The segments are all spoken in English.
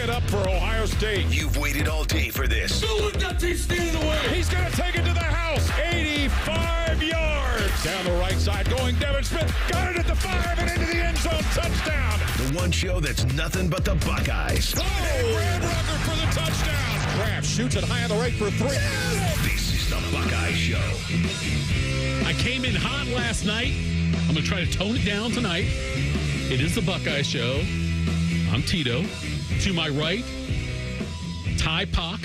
it up for Ohio State. You've waited all day for this. He's going to take it to the house. 85 yards. Down the right side going Devin Smith. Got it at the 5 and into the end zone. Touchdown. The one show that's nothing but the Buckeyes. Oh, Brad Rucker for the touchdown. Kraft shoots it high on the right for 3. This is the Buckeye Show. I came in hot last night. I'm going to try to tone it down tonight. It is the Buckeye Show. I'm Tito. To my right, Ty Pock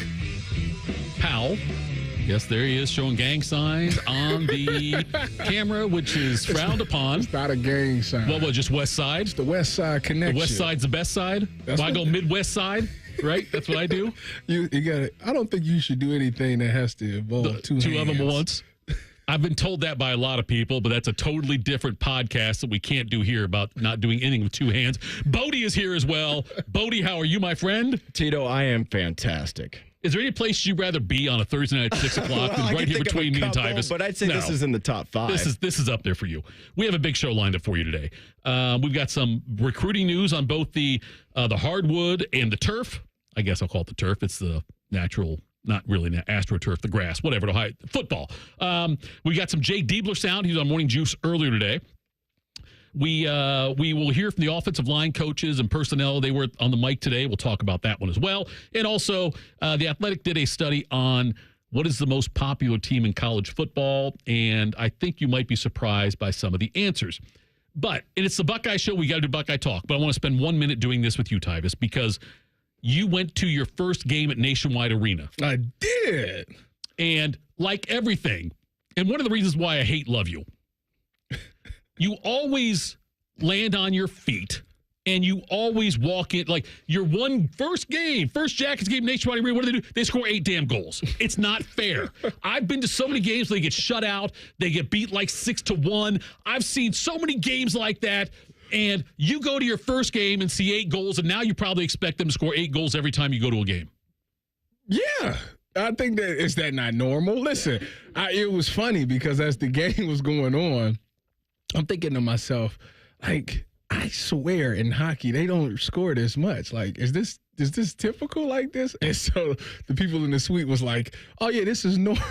Powell. Yes, there he is, showing gang signs on the camera, which is frowned upon. It's not a gang sign. What, just West Side? It's the West Side connection. The West Side's the best side? I go Midwest Side, right? That's what I do? You got it. I don't think you should do anything that has to involve two of them hands. once. I've been told that by a lot of people, but that's a totally different podcast that we can't do here about not doing anything with two hands. Bodie is here as well. Bodie, how are you, my friend? Tito, I am fantastic. Is there any place you'd rather be on a Thursday night at 6 o'clock than right here between me and Tyvis? But I'd say this is in the top 5. This is up there for you. We have a big show lined up for you today. We've got some recruiting news on both the hardwood and the turf. I guess I'll call it the turf. It's the natural, not really AstroTurf, the grass, whatever, football. We got some Jay Diebler sound. He was on Morning Juice earlier today. We will hear from the offensive line coaches and personnel. They were on the mic today. We'll talk about that one as well. And also, The Athletic did a study on what is the most popular team in college football, and I think you might be surprised by some of the answers. And it's the Buckeye Show. We got to do Buckeye Talk, but I want to spend 1 minute doing this with you, Tyvis, because you went to your first game at Nationwide Arena. I did. And like everything, and one of the reasons why I hate Love You, you always land on your feet and you always walk in like your first Jackets game, Nationwide Arena. What do? They score 8 damn goals. It's not fair. I've been to so many games where they get shut out. They get beat like 6-1. I've seen so many games like that. And you go to your first game and see 8 goals, and now you probably expect them to score 8 goals every time you go to a game. Yeah. I think is that not normal? Listen, it was funny because as the game was going on, I'm thinking to myself, like, I swear in hockey, they don't score this much. Like, is this typical like this? And so the people in the suite was like, oh, yeah, this is normal.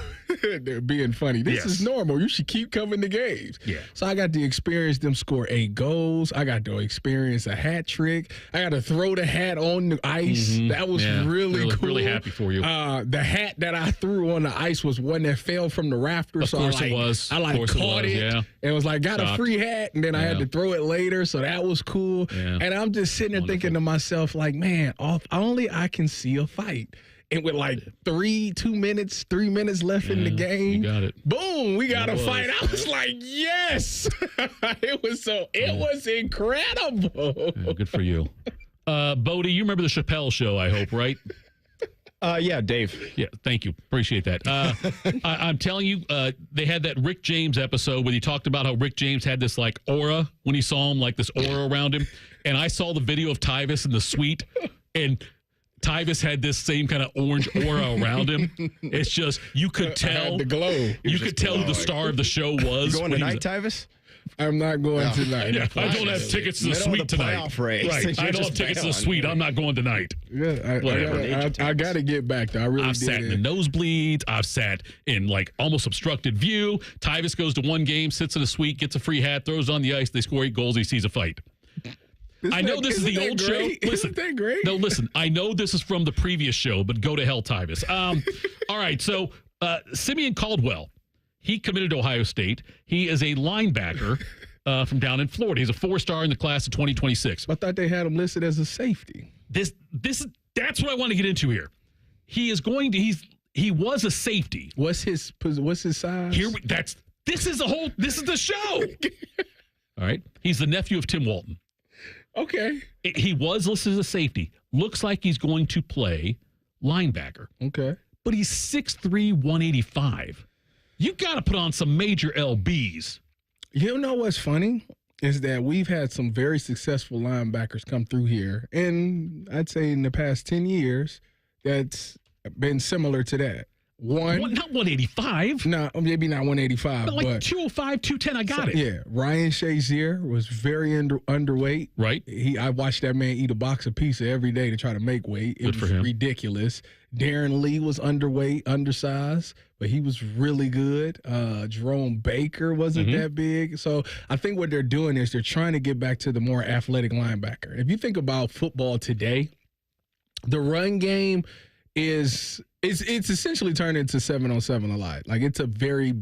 They're being funny. This is normal. You should keep coming to games. Yeah. So I got to experience them score 8 goals. I got to experience a hat trick. I got to throw the hat on the ice. Mm-hmm. That was really cool. Really happy for you. The hat that I threw on the ice was one that fell from the rafters. Of course it was. I caught it. Yeah. And it was like, got a free hat, and then I had to throw it later. So that was cool. Yeah. And I'm just sitting there thinking to myself, like, man, only I can see a fight. And with like 3 minutes left in the game, you got it. Boom, we got a fight. I was like, yes. It was incredible. Yeah, good for you. Bodie, you remember the Chappelle Show, I hope, right? Yeah, Dave. Yeah, thank you. Appreciate that. I'm telling you, they had that Rick James episode where he talked about how Rick James had this like aura when he saw him, like this aura around him. And I saw the video of Tyvis in the suite, and Tyvis had this same kind of orange aura around him. It's just, you could tell. The glow. You could tell who the star of the show was. You going tonight, Tyvis? I'm not going tonight. Yeah, I don't have tickets to the suite tonight. Right. I don't have tickets to the suite. I'm not going tonight. Yeah, I got to get back there. I've sat in the nosebleeds. I've sat in like almost obstructed view. Tyvis goes to one game, sits in a suite, gets a free hat, throws on the ice. They score 8 goals. He sees a fight. I know this is the old show. Listen, isn't that great? No, listen. I know this is from the previous show, but go to hell, Tyvis. All right, so Simeon Caldwell, he committed to Ohio State. He is a linebacker from down in Florida. He's a 4-star in the class of 2026. I thought they had him listed as a safety. That's what I want to get into here. He was a safety. What's his size? This is the show. All right, he's the nephew of Tim Walton. Okay. He was listed as a safety. Looks like he's going to play linebacker. Okay. But he's 6'3", 185. You got to put on some major LBs. You know what's funny is that we've had some very successful linebackers come through here, and I'd say in the past 10 years, that's been similar to that. Not 185. No, maybe not 185, But like but 205, 210, I got it. Yeah, Ryan Shazier was very underweight. Right. I watched that man eat a box of pizza every day to try to make weight. It Good for was him. ridiculous. Darren Lee was underweight, undersized, but he was really good. Jerome Baker wasn't that big. So I think what they're doing is they're trying to get back to the more athletic linebacker. If you think about football today, the run game it's essentially turned into 7-on-7 a lot. Like, it's a very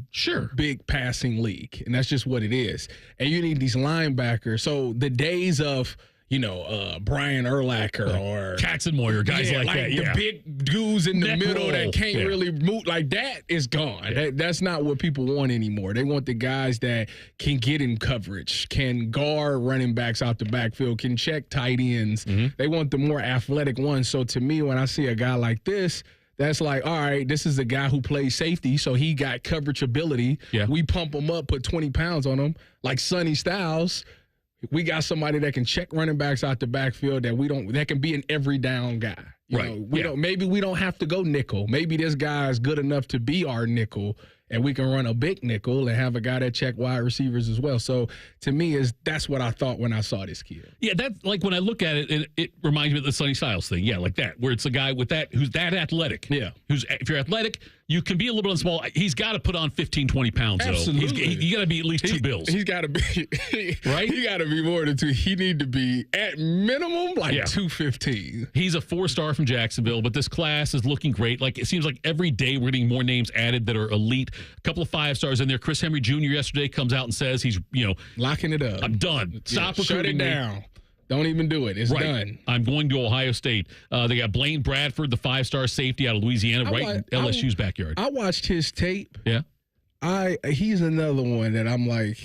big passing league, and that's just what it is. And you need these linebackers. So the days of, Brian Urlacher or Katzenmoyer, guys like that. The big dudes in the middle that can't really move, like, that is gone. Yeah. That's not what people want anymore. They want the guys that can get in coverage, can guard running backs out the backfield, can check tight ends. They want the more athletic ones. So to me, when I see a guy like this, that's like, all right, this is a guy who plays safety, so he got coverage ability. Yeah. We pump him up, put 20 pounds on him, like Sonny Styles. We got somebody that can check running backs out the backfield that can be an every down guy. Maybe we don't have to go nickel. Maybe this guy is good enough to be our nickel, and we can run a big nickel and have a guy that check wide receivers as well. So to me, that's what I thought when I saw this kid. Yeah, that's like when I look at it, it reminds me of the Sonny Styles thing. Yeah, like that, where it's a guy with that who's that athletic. Yeah. If you're athletic, you can be a little bit small. He's got to put on 15, 20 pounds, Absolutely. though. You got to be at least 2 bills. He's got to be right. He got to be more than 2. He need to be at minimum 215. He's a 4-star from Jacksonville, but this class is looking great. Like, it seems like every day we're getting more names added that are elite. A couple of 5-stars in there. Chris Henry Jr. yesterday comes out and says he's locking it up. I'm done. Stop shut it recruiting me. down. Don't even do it. It's done. I'm going to Ohio State. They got Blaine Bradford, the 5-star safety out of Louisiana, in LSU's backyard. I watched his tape. Yeah. He's another one that I'm like,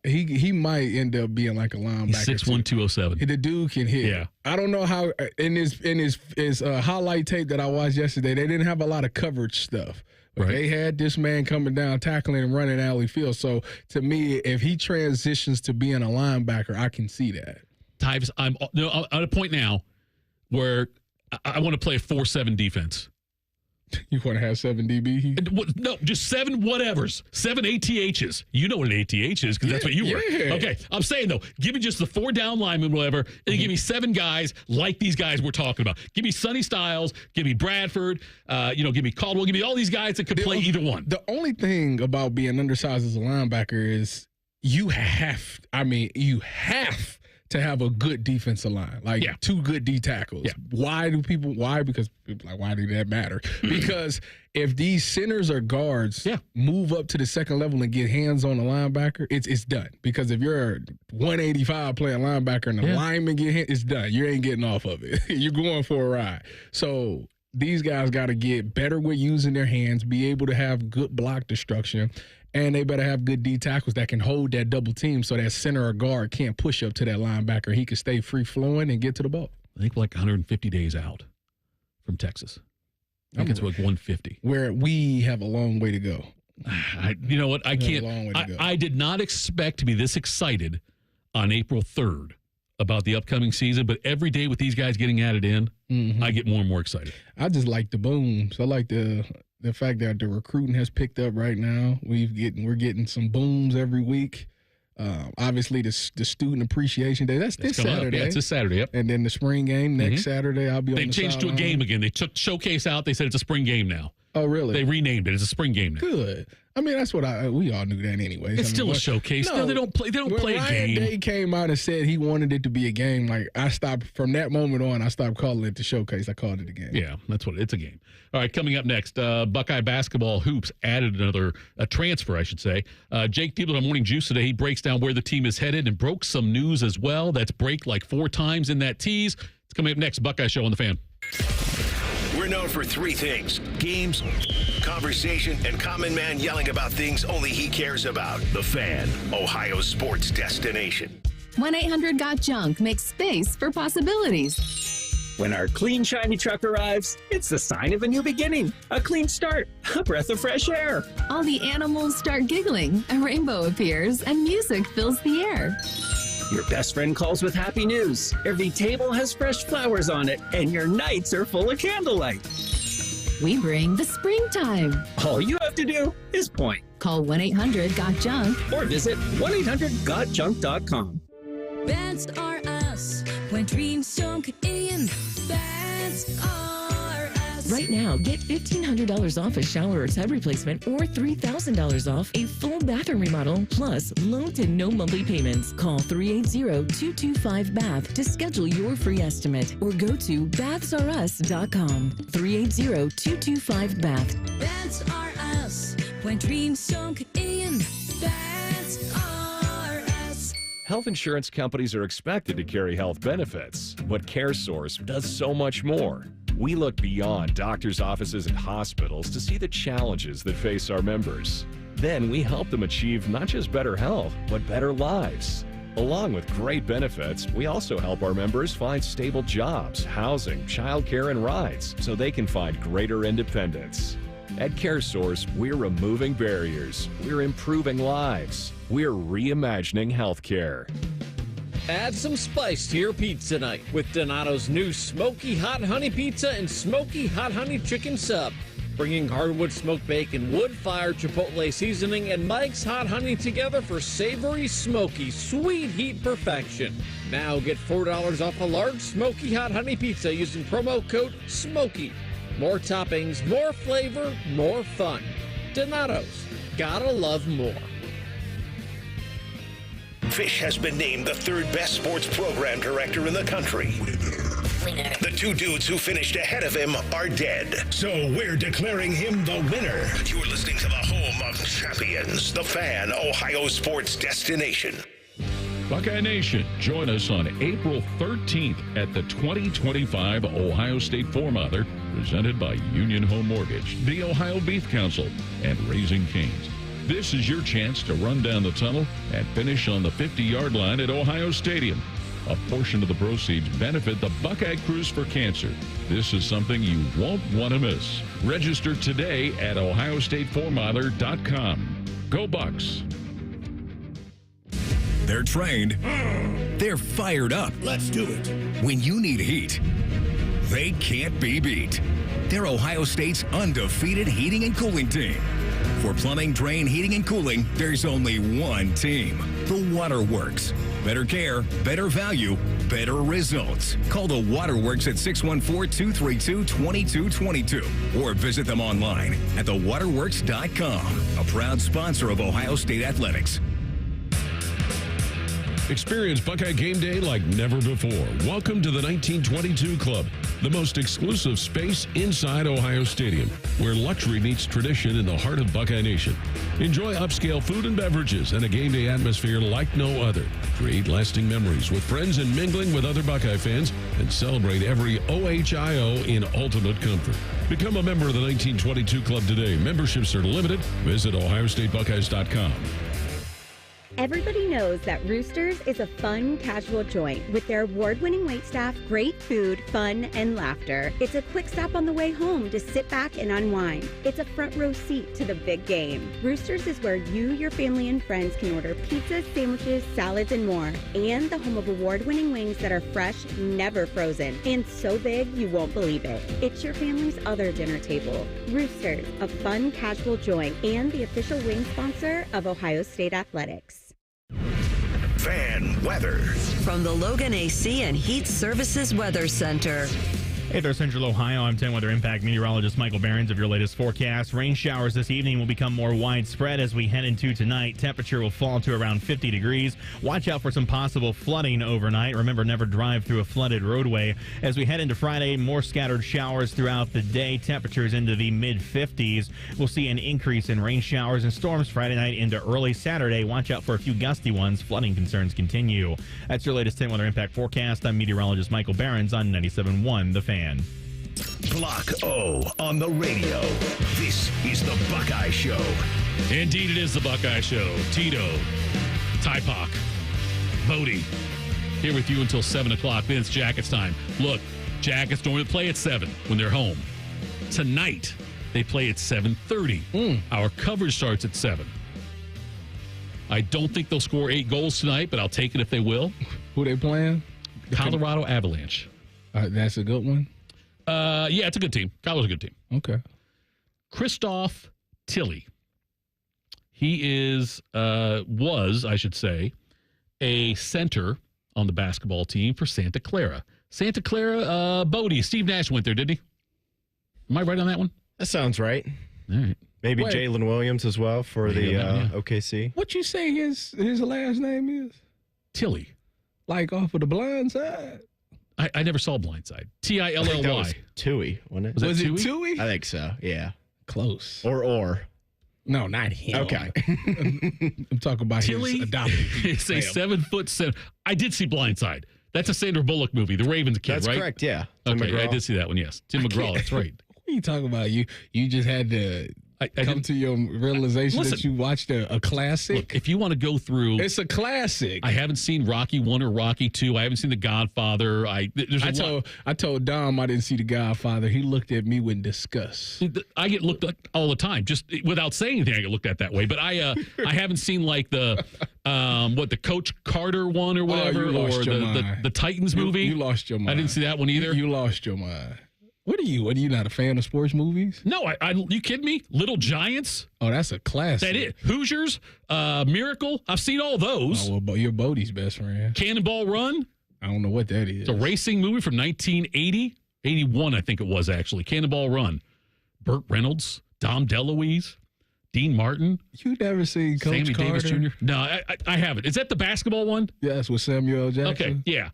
he might end up being like a linebacker. He's 6'1", 207. The dude can hit. Yeah. I don't know how in his highlight tape that I watched yesterday, they didn't have a lot of coverage stuff. But they had this man coming down, tackling and running alley field. So to me, if he transitions to being a linebacker, I can see that. Tyvis, I'm at a point now where I want to play a 4-7 defense. You want to have 7 DB? No, just 7 whatevers. 7 ATHs. You know what an ATH is because that's what you were. Okay, I'm saying, though, give me just the 4 down linemen, whatever, and give me 7 guys like these guys we're talking about. Give me Sonny Styles, give me Bradford, give me Caldwell, give me all these guys that could play either one. The only thing about being undersized as a linebacker is you have to have a good defensive line, 2 good D tackles. Yeah. Why? Because people like, why do that matter? Because if these centers or guards move up to the second level and get hands on the linebacker, it's done. Because if you're 185 playing linebacker and the lineman get hit, it's done. You ain't getting off of it. You're going for a ride. So these guys got to get better with using their hands, be able to have good block destruction. And they better have good D tackles that can hold that double team so that center or guard can't push up to that linebacker. He can stay free flowing and get to the ball. I think we're like 150 days out from Texas. I think it's like 150. Where we have a long way to go. You know what? I can't. I did not expect to be this excited on April 3rd about the upcoming season, but every day with these guys getting added in, I get more and more excited. I just like the booms. I like the fact that the recruiting has picked up right now. We're getting some booms every week. Obviously, the student appreciation day. That's this Saturday. Yeah, it's this Saturday. Yep. And then the spring game next Saturday. I'll be on the sideline. They changed to a game again. They took showcase out. They said it's a spring game now. Oh, really? They renamed it. It's a spring game now. Good. I mean, that's what we all knew that anyway. It's still a showcase. No, they don't play. They don't play a game. Ryan Day came out and said he wanted it to be a game. Like, I stopped from that moment on. I stopped calling it the showcase. I called it a game. Yeah, that's what it's a game. All right, coming up next, Buckeye basketball hoops added a transfer, I should say. Jake Diebler on Morning Juice today. He breaks down where the team is headed and broke some news as well. That's break like 4 times in that tease. It's coming up next. Buckeye Show on the Fan. We're known for 3 things: games, conversation, and Common Man yelling about things only he cares about. The Fan, Ohio's sports destination. 1-800-GOT-JUNK makes space for possibilities. When our clean, shiny truck arrives, it's the sign of a new beginning, a clean start, a breath of fresh air. All the animals start giggling, a rainbow appears, and music fills the air. Your best friend calls with happy news. Every table has fresh flowers on it, and your nights are full of candlelight. We bring the springtime. All you have to do is point. Call 1-800-GOT-JUNK Or visit 1-800-GOTJUNK.com. Beds are us when dreams don't get in. Beds are us. Right now, get $1,500 off a shower or tub replacement or $3,000 off a full bathroom remodel, plus low to no monthly payments. Call 380-225-BATH to schedule your free estimate or go to bathsareus.com. 380-225-BATH. Beds are us when dreams don't get in. Beds are us. Health insurance companies are expected to carry health benefits, but CareSource does so much more. We look beyond doctors' offices and hospitals to see the challenges that face our members. Then we help them achieve not just better health, but better lives. Along with great benefits, we also help our members find stable jobs, housing, childcare, and rides so they can find greater independence. At CareSource, we're removing barriers, we're improving lives, we're reimagining healthcare. Add some spice to your pizza night with Donato's new Smoky Hot Honey Pizza and Smoky Hot Honey Chicken Sub. Bringing hardwood smoked bacon, wood-fired chipotle seasoning, and Mike's Hot Honey together for savory, smoky, sweet heat perfection. Now get $4 off a large Smoky Hot Honey Pizza using promo code SMOKY. More toppings, more flavor, more fun. Donato's. Gotta love more. Fish has been named the third best sports program director in the country. Winner. The two dudes who finished ahead of him are dead. So we're declaring him the winner. But you're listening to the home of champions, the Fan, Ohio sports destination. Buckeye Nation, join us on April 13th at the 2025 Ohio State Four-Mother, presented by Union Home Mortgage, the Ohio Beef Council, and Raising Cane's. This is your chance to run down the tunnel and finish on the 50-yard line at Ohio Stadium. A portion of the proceeds benefit the Buckeye Cruise for Cancer. This is something you won't want to miss. Register today at ohiostatefourmother.com. Go Bucks! They're trained. They're fired up. Let's do it. When you need heat, they can't be beat. They're Ohio State's undefeated heating and cooling team. For plumbing, drain, heating, and cooling, there's only one team, the Waterworks. Better care, better value, better results. Call the Waterworks at 614-232-2222 or visit them online at thewaterworks.com. A proud sponsor of Ohio State Athletics. Experience Buckeye game day like never before. Welcome to the 1922 Club, the most exclusive space inside Ohio Stadium, where luxury meets tradition in the heart of Buckeye Nation. Enjoy upscale food and beverages and a game day atmosphere like no other. Create lasting memories with friends and mingling with other Buckeye fans, and celebrate every OHIO in ultimate comfort. Become a member of the 1922 Club today. Memberships are limited. Visit ohiostatebuckeyes.com. Everybody knows that Roosters is a fun, casual joint with their award-winning waitstaff, great food, fun, and laughter. It's a quick stop on the way home to sit back and unwind. It's a front row seat to the big game. Roosters is where you, your family, and friends can order pizzas, sandwiches, salads, and more. And the home of award-winning wings that are fresh, never frozen, and so big you won't believe it. It's your family's other dinner table. Roosters, a fun, casual joint, and the official wing sponsor of Ohio State Athletics. Fan weather. From the Logan AC and Heat Services Weather Center. Hey there, Central Ohio. I'm 10 Weather Impact meteorologist Michael Behrens of your latest forecast. Rain showers this evening will become more widespread as we head into tonight. Temperature will fall to around 50 degrees. Watch out for some possible flooding overnight. Remember, never drive through a flooded roadway. As we head into Friday, more scattered showers throughout the day. Temperatures into the mid-50s. We'll see an increase in rain showers and storms Friday night into early Saturday. Watch out for a few gusty ones. Flooding concerns continue. That's your latest 10 Weather Impact forecast. I'm meteorologist Michael Behrens on 97.1 The Fan. Block O on the radio. This is the Buckeye Show. Indeed, it is the Buckeye Show. Tito, Typock, Bodie, here with you until 7 o'clock. Then it's Jackets time. Look, Jackets normally play at 7 when they're home. Tonight, they play at 7:30. Our coverage starts at 7. I don't think they'll score 8 goals tonight, but I'll take it if they will. Who they playing? Colorado Avalanche. That's a good one. Yeah, it's a good team. Kyler's a good team. Okay. Christoph Tilley. He was, I should say, a center on the basketball team for Santa Clara. Santa Clara, Bodie. Steve Nash went there, didn't he? Am I right on that one? That sounds right. All right. Maybe Jalen Williams as well for OKC. What you say his last name is? Tilley. Like off of the blind side? I never saw Blindside. Tilly. That was Tui, wasn't it? Was it Tui? I think so, yeah. Close. Or. No, not him. Okay. I'm talking about Tilly his adopted. It's a 7-foot center. I did see Blindside. That's a Sandra Bullock movie, the Ravens kid, That's right? correct, yeah. Tim McGraw. I did see that one, yes. Tim McGraw, that's right. What are you talking about? You just had to come to your realization that you watched a classic? Look, if you want to go through... It's a classic. I haven't seen Rocky 1 or Rocky 2. I haven't seen The Godfather. I told Dom I didn't see The Godfather. He looked at me with disgust. I get looked at all the time. Just without saying anything, I get looked at that way. But I haven't seen like the Coach Carter one or whatever, or the Titans movie. You lost your mind. I didn't see that one either. You lost your mind. What are you not a fan of sports movies? No, you kidding me? Little Giants? Oh, that's a classic. That it. Hoosiers, Miracle. I've seen all those. Oh, well, you're Bodie's best friend. Cannonball Run. I don't know what that is. It's a racing movie from 1980, 81, I think it was actually. Cannonball Run. Burt Reynolds, Dom DeLuise, Dean Martin. You never seen Coach Sammy Carter? Davis Jr.? No, I haven't. Is that the basketball one? Yes, with Samuel L. Jackson. Okay, yeah.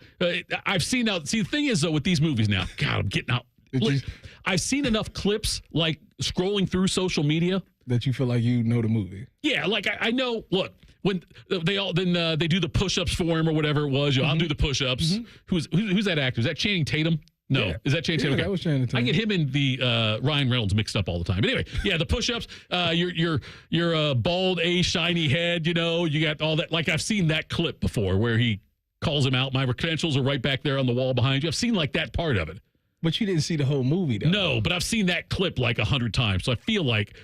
I've seen now. See, the thing is, though, with these movies now, God, I'm getting out. Look, I've seen enough clips, like scrolling through social media, that you feel like you know the movie. Yeah, like I know. Look, when they do the push-ups for him or whatever it was. I'll do the push-ups. Mm-hmm. Who's that actor? Is that Channing Tatum? No, yeah. Is that Channing Tatum? Yeah, that was Channing Tatum. I get him and the Ryan Reynolds mixed up all the time. But anyway, yeah, the push-ups. Your bald shiny head. You got all that. Like I've seen that clip before where he calls him out. My credentials are right back there on the wall behind you. I've seen like that part of it. But you didn't see the whole movie, though. No, but I've seen that clip like 100 times. So I feel like,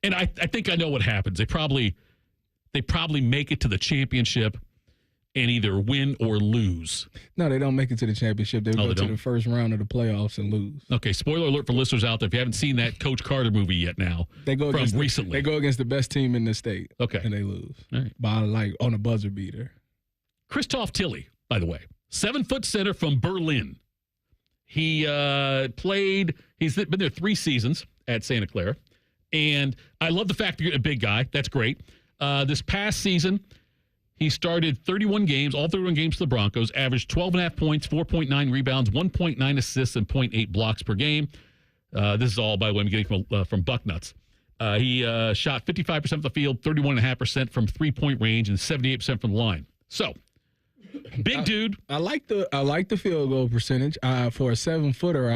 and I think I know what happens. They probably make it to the championship and either win or lose. No, they don't make it to the championship. They go to the first round of the playoffs and lose. Okay, spoiler alert for listeners out there. If you haven't seen that Coach Carter movie yet now, they go recently. They go against the best team in the state. Okay. And they lose. All right. By on a buzzer beater. Christoph Tilley, by the way, 7-foot center from Berlin. He he's been there 3 seasons at Santa Clara. And I love the fact that you're a big guy. That's great. This past season, he started 31 games, all 31 games for the Broncos, averaged 12.5 points, 4.9 rebounds, 1.9 assists, and 0.8 blocks per game. This is all, by the way, I'm getting from Bucknuts. He shot 55% of the field, 31.5% from three-point range, and 78% from the line. So, big dude. I like the field goal percentage. For a 7-footer,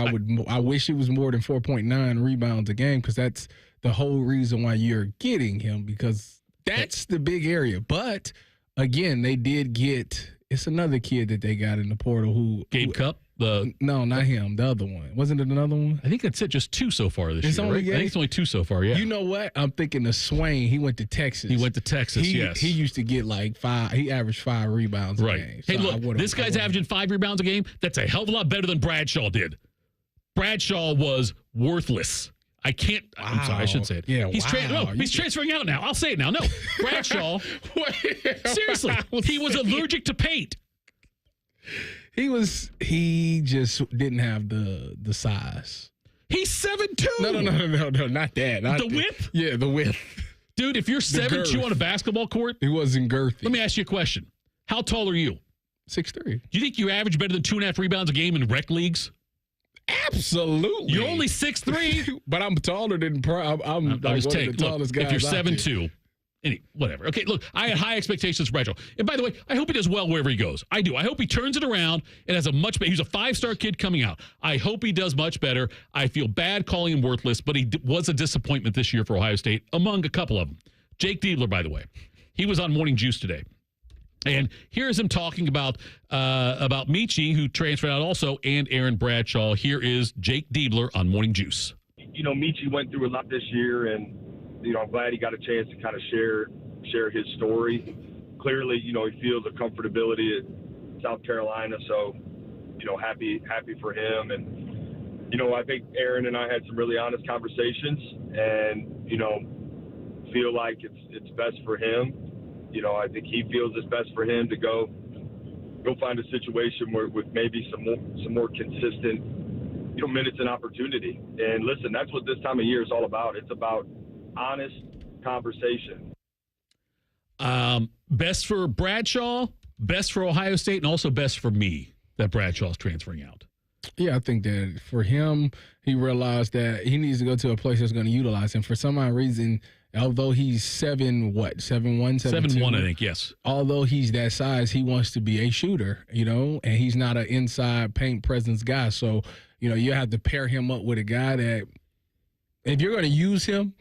I wish it was more than 4.9 rebounds a game, because that's the whole reason why you're getting him, because that's the big area. But again, they did get another kid that they got in the portal who Gabe Cup. No, not him. The other one. Wasn't it another one? I think that's it. Just 2 so far this year. Only, right? I think it's only 2 so far. Yeah. You know what? I'm thinking of Swain. He went to Texas. Yes. He used to get like 5. He averaged 5 rebounds a game. Hey, look, this guy's averaging 5 rebounds a game. That's a hell of a lot better than Bradshaw did. Bradshaw was worthless. I can't. Wow. I'm sorry. I shouldn't say it. Yeah. He's transferring out now. I'll say it now. No, Bradshaw. Seriously, he was allergic to paint. He just didn't have the size. He's 7'2". No, not that. The width? Yeah, the width. Dude, if you're 7'2" on a basketball court, he wasn't girthy. Let me ask you a question. How tall are you? 6'3". Do you think you average better than 2.5 rebounds a game in rec leagues? Absolutely. You're only 6'3", but I'm taller than I'm like one of the tallest guys. If you're 7'2". Whatever. Okay, look, I had high expectations for Bradshaw. And by the way, I hope he does well wherever he goes. I do. I hope he turns it around and has a much better. He's a 5-star kid coming out. I hope he does much better. I feel bad calling him worthless, but he was a disappointment this year for Ohio State, among a couple of them. Jake Diebler, by the way, he was on Morning Juice today. And here's him talking about Michi, who transferred out also, and Aaron Bradshaw. Here is Jake Diebler on Morning Juice. Michi went through a lot this year, and I'm glad he got a chance to kind of share his story. Clearly, he feels the comfortability at South Carolina, so happy for him. And I think Aaron and I had some really honest conversations, and feel like it's best for him. I think he feels it's best for him to go find a situation with maybe some more consistent minutes and opportunity. And listen, that's what this time of year is all about. It's about honest conversation. Best for Bradshaw, best for Ohio State, and also best for me that Bradshaw's transferring out. Yeah, I think that for him, he realized that he needs to go to a place that's going to utilize him. For some odd reason, although he's 7'1", 7'1", I think, yes. Although he's that size, he wants to be a shooter, and he's not an inside paint presence guy. So, you have to pair him up with a guy that, if you're going to use him,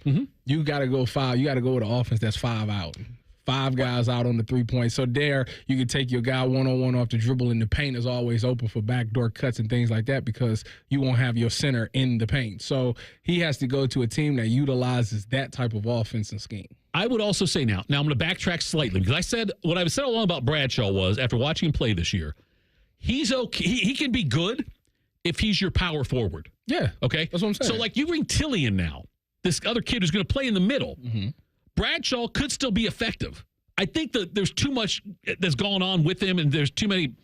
you got to go 5. You got to go with an offense that's 5 out. 5 guys out on the 3-point. So there, you can take your guy one-on-one off the dribble, and the paint is always open for backdoor cuts and things like that because you won't have your center in the paint. So he has to go to a team that utilizes that type of offense and scheme. I would also say now I'm going to backtrack slightly because what I said all along about Bradshaw was, after watching him play this year, he's okay. He can be good if he's your power forward. Yeah. Okay? That's what I'm saying. So, like, you bring Tilly in now, this other kid who's going to play in the middle. Mm-hmm. Bradshaw could still be effective. I think that there's too much that's going on with him, and there's too many.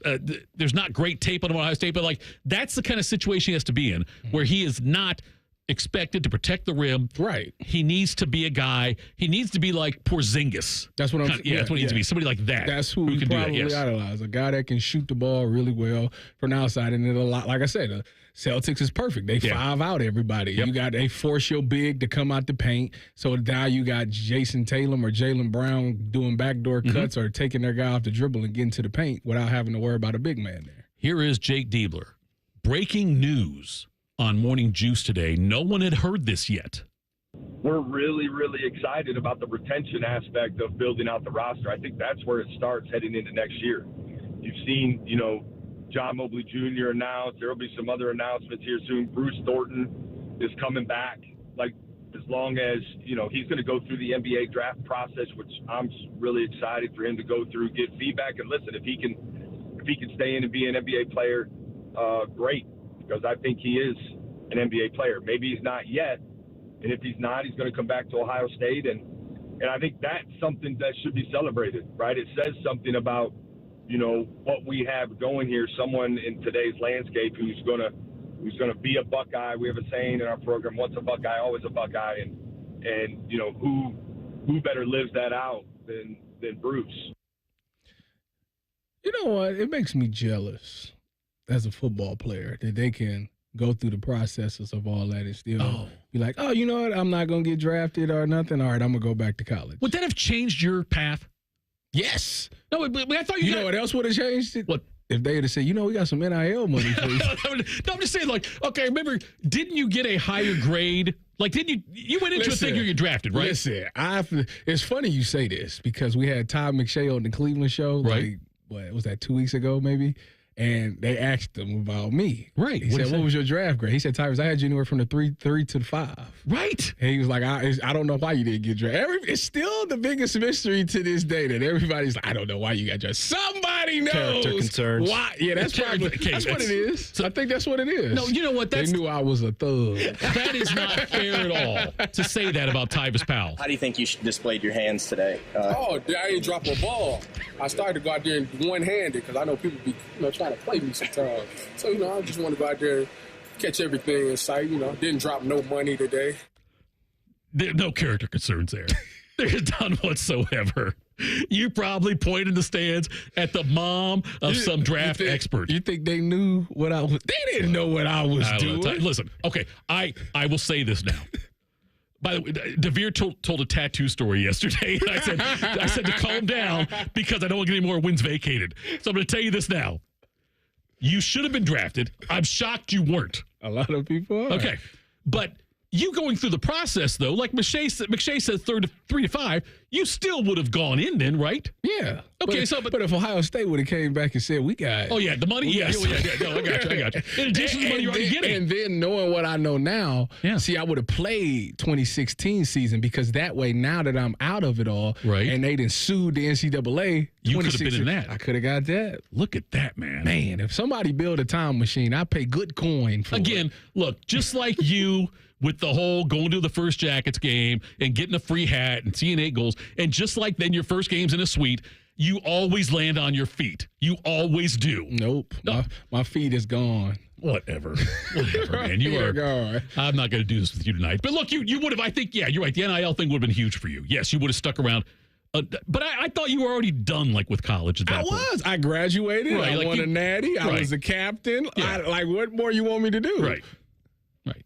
There's not great tape on Ohio State, but that's the kind of situation he has to be in, where he is not expected to protect the rim. Right. He needs to be a guy. He needs to be like Porzingis. That's what I'm saying. Yeah, that's what he needs to be. Somebody like that. That's who we can probably do that, yes. idolize. A guy that can shoot the ball really well from outside, and a lot. Like I said, the Celtics is perfect. They 5 out everybody. Yep. They force your big to come out the paint. So now you got Jason Tatum or Jaylen Brown doing backdoor cuts or taking their guy off the dribble and getting to the paint without having to worry about a big man there. Here is Jake Diebler. Breaking news on Morning Juice today. No one had heard this yet. We're really, really excited about the retention aspect of building out the roster. I think that's where it starts heading into next year. You've seen, John Mobley Jr. announced. There will be some other announcements here soon. Bruce Thornton is coming back. As long as, he's going to go through the NBA draft process, which I'm really excited for him to go through, get feedback. And listen, if he can stay in and be an NBA player, great, because I think he is an NBA player. Maybe he's not yet. And if he's not, he's going to come back to Ohio State. And I think that's something that should be celebrated, right? It says something about, what we have going here, someone in today's landscape who's going to be a Buckeye. We have a saying in our program, once a Buckeye, always a Buckeye. And who better lives that out than Bruce? You know what? It makes me jealous as a football player that they can go through the processes of all that and still be like, oh, you know what? I'm not going to get drafted or nothing. All right, I'm going to go back to college. Would that have changed your path? Yes. No, but I thought you know what else would have changed it? What? If they had said, we got some NIL money for you. No, I'm just saying, okay, remember, didn't you get a higher grade? Didn't you went into it thinking you drafted, right? Listen, it's funny you say this because we had Todd McShay on the Cleveland show, right? What was that, 2 weeks ago maybe? And they asked him about me. Right. He said, what was your draft grade? He said, Tyrus, I had you anywhere from the 3 to the 5. Right. And he was like, I don't know why you didn't get drafted. It's still the biggest mystery to this day that everybody's like, I don't know why you got drafted. Somebody knows. Character concerns. Why? Yeah, that's probably that's what it is. So I think that's what it is. No, you know what? They knew I was a thug. That is not fair at all to say that about Tyvis Powell. How do you think you displayed your hands today? I ain't drop a ball. I started to go out there and one-handed because I know people be trying to play me sometimes. So, I just want to go out there and catch everything in sight. Didn't drop no money today. There no character concerns there. There's none whatsoever. You probably pointed in the stands at the mom of some draft expert. You think they knew what I was? They didn't know what I was doing. Listen, okay, I will say this now. By the way, DeVere told a tattoo story yesterday. And I said to calm down because I don't want to get any more wins vacated. So I'm going to tell you this now. You should have been drafted. I'm shocked you weren't. A lot of people are. Okay. But you going through the process, though, like McShay said 3 to 5, you still would have gone in then, right? Yeah. Okay, but if Ohio State would have came back and said, we got... Oh, yeah, the money, yes. No, I got you. In addition to the money you're already getting. And then knowing what I know now, see, I would have played 2016 season because that way, now that I'm out of it all, and they didn't sue the NCAA, you could have been in that. I could have got that. Look at that, man. Man, if somebody build a time machine, I pay good coin for it. Look, just like you with the whole going to the First Jackets game and getting a free hat and seeing 8 goals, and just like then your first game's in a suite, you always land on your feet. You always do. Nope. No. My feet is gone. Whatever, man. You are gone. I'm not going to do this with you tonight. But look, you would have, I think, yeah, you're right. The NIL thing would have been huge for you. Yes, you would have stuck around. But I thought you were already done, like, with college at that point. I graduated. Right, I won a natty. I was a captain. Yeah. What more you want me to do? Right.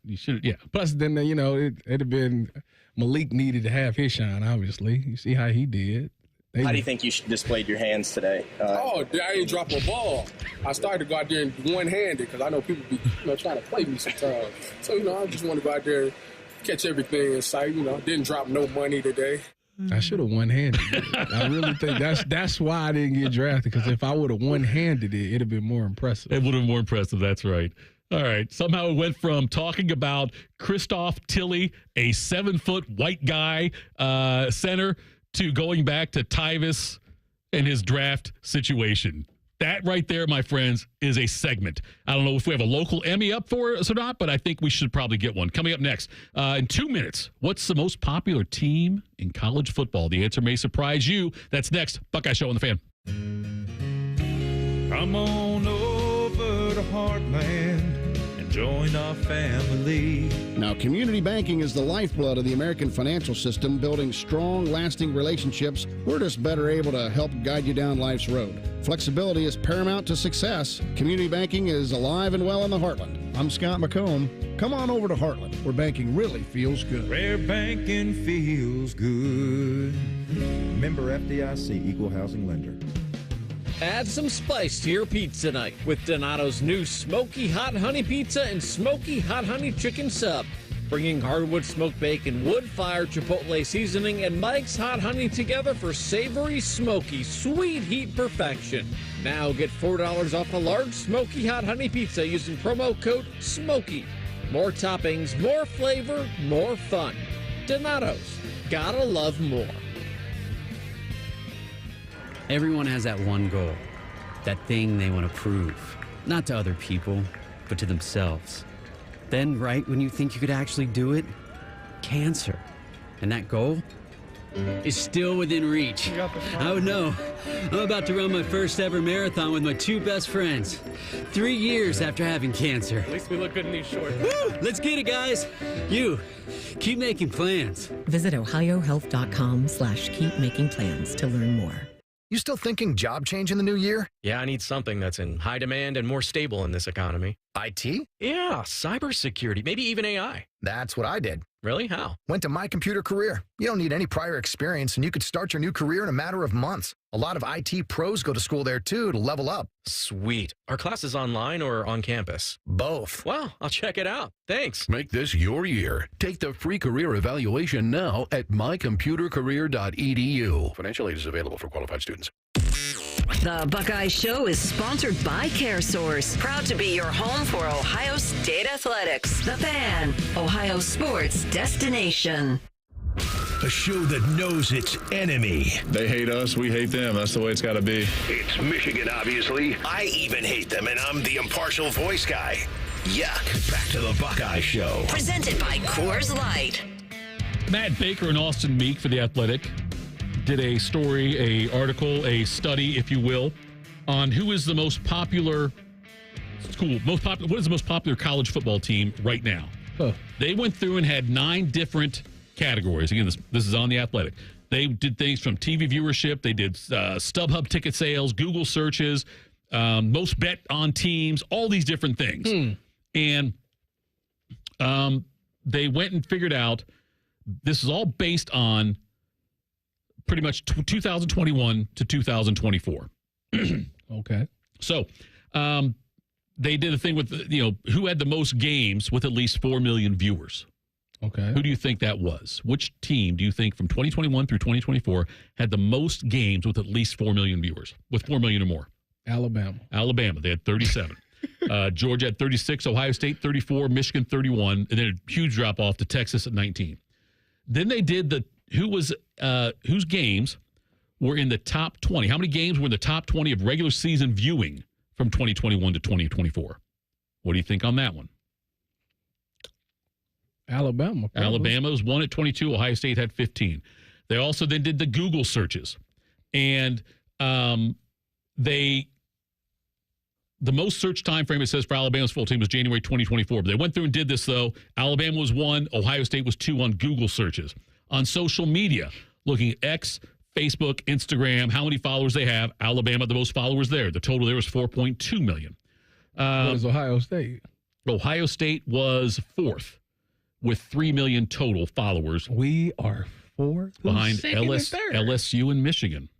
You should, yeah. Plus, then, it'd have been Malik needed to have his shine, obviously. You see how he did. How do you think you displayed your hands today? I ain't drop a ball. I started to go out there and one-handed because I know people be trying to play me sometimes. So, I just want to go out there and catch everything in sight. Didn't drop no money today. I should have one-handed it. I really think that's why I didn't get drafted, because if I would have one-handed it, it'd have been more impressive. It would have been more impressive. That's right. All right. Somehow it went from talking about Christoph Tilley, a 7-foot white guy center, to going back to Tyvis and his draft situation. That right there, my friends, is a segment. I don't know if we have a local Emmy up for us or not, but I think we should probably get one. Coming up next, in 2 minutes, what's the most popular team in college football? The answer may surprise you. That's next. Buckeye Show on the Fan. Come on over to Heartland and join our family. Now, community banking is the lifeblood of the American financial system, building strong, lasting relationships. We're just better able to help guide you down life's road. Flexibility is paramount to success. Community banking is alive and well in the Heartland. I'm Scott McComb. Come on over to Heartland, where banking really feels good. Where banking feels good. Member FDIC, Equal Housing Lender. Add some spice to your pizza night with Donato's new Smoky Hot Honey Pizza and Smoky Hot Honey Chicken Sub. Bringing hardwood smoked bacon, wood-fired chipotle seasoning, and Mike's Hot Honey together for savory, smoky, sweet heat perfection. Now get $4 off a large Smoky Hot Honey Pizza using promo code SMOKY. More toppings, more flavor, more fun. Donato's. Gotta love more. Everyone has that one goal, that thing they want to prove, not to other people, but to themselves. Then, right when you think you could actually do it, cancer. And that goal is still within reach. I would know. I'm about to run my first ever marathon with my 2 best friends. 3 years after having cancer. At least we look good in these shorts. Woo! Let's get it, guys. You, keep making plans. Visit ohiohealth.com/keepmakingplans to learn more. You still thinking job change in the new year? Yeah, I need something that's in high demand and more stable in this economy. IT? Yeah, cybersecurity, maybe even AI. That's what I did. Really? How? Went to My Computer Career. You don't need any prior experience, and you could start your new career in a matter of months. A lot of IT pros go to school there, too, to level up. Sweet. Are classes online or on campus? Both. Well, I'll check it out. Thanks. Make this your year. Take the free career evaluation now at mycomputercareer.edu. Financial aid is available for qualified students. The Buckeye Show is sponsored by CareSource, proud to be your home for Ohio State athletics. The Fan, Ohio sports destination. A show that knows its enemy. They hate us, we hate them. That's the way it's got to be. It's Michigan, obviously. I even hate them, and I'm the impartial voice guy. Yuck. Back to the Buckeye Show. Presented by Coors Light. Matt Baker and Austin Meek for The Athletic did a story, a article, a study, if you will, on who is the most popular what is the most popular college football team right now. They went through and had 9 different categories. Again, this is on The Athletic. They did things from TV viewership. They did StubHub ticket sales, Google searches, most bet on teams, all these different things. And they went and figured out this is all based on pretty much 2021 to 2024. Okay. So they did a thing with, who had the most games with at least 4 million viewers. Okay. Who do you think that was? Which team do you think from 2021 through 2024 had the most games with at least 4 million viewers, with 4 million or more? Alabama. They had 37. Georgia had 36, Ohio State 34, Michigan 31, and then a huge drop off to Texas at 19. Then they did whose games were in the top 20. How many games were in the top 20 of regular season viewing from 2021 to 2024? What do you think on that one? Alabama. Probably. Alabama's won at 22. Ohio State had 15. They also then did the Google searches. And the most search time frame, it says, for Alabama's full team was January 2024. But they went through and did this, though. Alabama was 1. Ohio State was 2 on Google searches. On social media, looking at X, Facebook, Instagram, how many followers they have. Alabama, the most followers there. The total there was 4.2 million. What is Ohio State? Ohio State was 4th with 3 million total followers. We are 4th? Behind LSU and Michigan.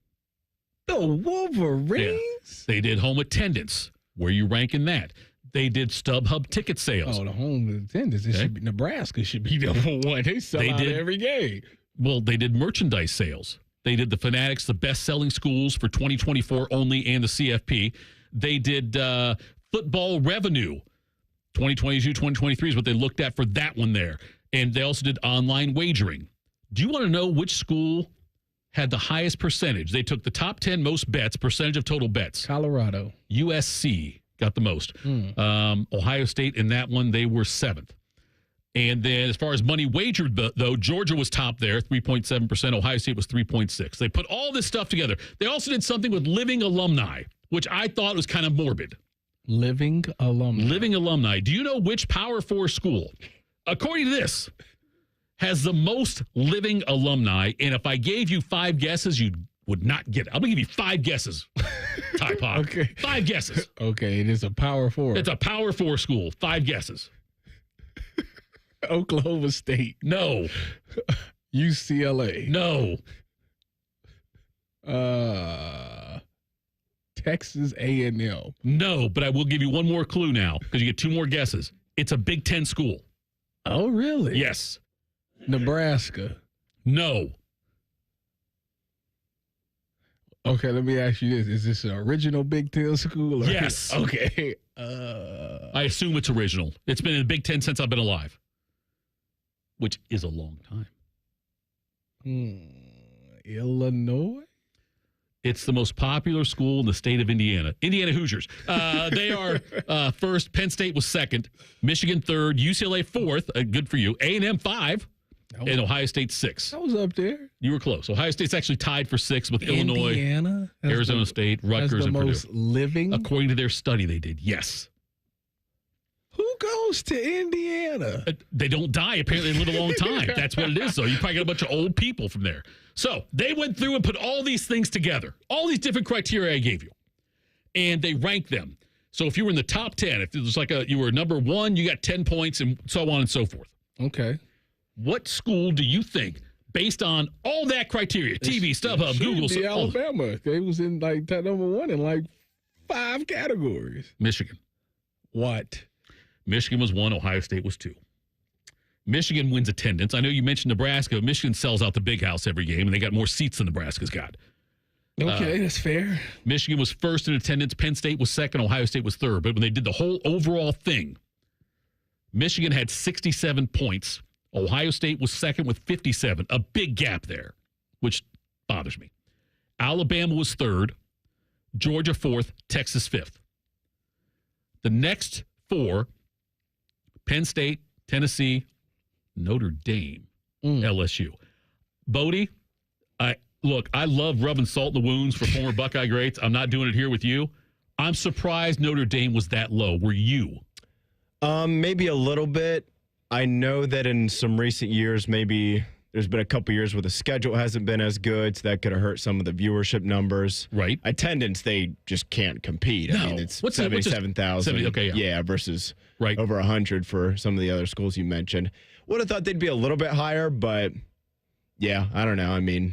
The Wolverines? Yeah. They did home attendance. Where you rank in that? They did StubHub ticket sales. Oh, the home attendance. It should be Nebraska should be number 1. They sell out every game. Well, they did merchandise sales. They did the Fanatics, the best-selling schools for 2024 only, and the CFP. They did football revenue. 2022, 2023 is what they looked at for that one there. And they also did online wagering. Do you want to know which school had the highest percentage? They took the top 10 most bets, percentage of total bets. Colorado. USC got the most. Ohio State in that one, they were 7th. And then as far as money wagered, though, Georgia was top there, 3.7%. Ohio State was 3.6%. They put all this stuff together. They also did something with living alumni, which I thought was kind of morbid. Living alumni. Do you know which Power 4 school, according to this, has the most living alumni? And if I gave you 5 guesses, you would not get it. I'm going to give you 5 guesses, Ty Pop. Okay. 5 guesses. Okay, it is a Power 4. It's a Power 4 school. 5 guesses. Oklahoma State. No. UCLA. No. Texas A&M. No, but I will give you one more clue now because you get 2 more guesses. It's a Big Ten school. Oh, really? Yes. Nebraska. No. Okay, let me ask you this. Is this an original Big Ten school? Or Yes. Okay. I assume it's original. It's been in the Big Ten since I've been alive, which is a long time. Illinois? It's the most popular school in the state of Indiana. Indiana Hoosiers. They are first. Penn State was second. Michigan third. UCLA fourth. Good for you. A&M 5. And Ohio State 6. I was up there. You were close. Ohio State's actually tied for 6 with Illinois, Indiana, Arizona State, Rutgers, and Purdue. Most living? According to their study they did, yes. Who goes to Indiana? They don't die. Apparently they live a long time. That's what it is, though. You probably get a bunch of old people from there. So they went through and put all these things together, all these different criteria I gave you, and they ranked them. So if you were in the top 10, if it was like you were number 1, you got 10 points and so on and so forth. Okay. What school do you think, based on all that criteria, TV, StubHub, Google, Alabama? They was in like number 1 in like 5 categories. Michigan. What? Michigan was 1. Ohio State was 2. Michigan wins attendance. I know you mentioned Nebraska. Michigan sells out the big house every game, and they got more seats than Nebraska's got. Okay, that's fair. Michigan was first in attendance. Penn State was second. Ohio State was third. But when they did the whole overall thing, Michigan had 67 points. Ohio State was second with 57. A big gap there, which bothers me. Alabama was third. Georgia fourth. Texas fifth. The next 4, Penn State, Tennessee, Notre Dame, LSU. Bodie, I love rubbing salt in the wounds for former Buckeye greats. I'm not doing it here with you. I'm surprised Notre Dame was that low. Were you? Maybe a little bit. I know that in some recent years, maybe there's been a couple years where the schedule hasn't been as good, so that could have hurt some of the viewership numbers. Right. Attendance, they just can't compete. No. I mean, it's 77,000. Okay, yeah, versus over 100 for some of the other schools you mentioned. Would have thought they'd be a little bit higher, but yeah, I don't know. I mean,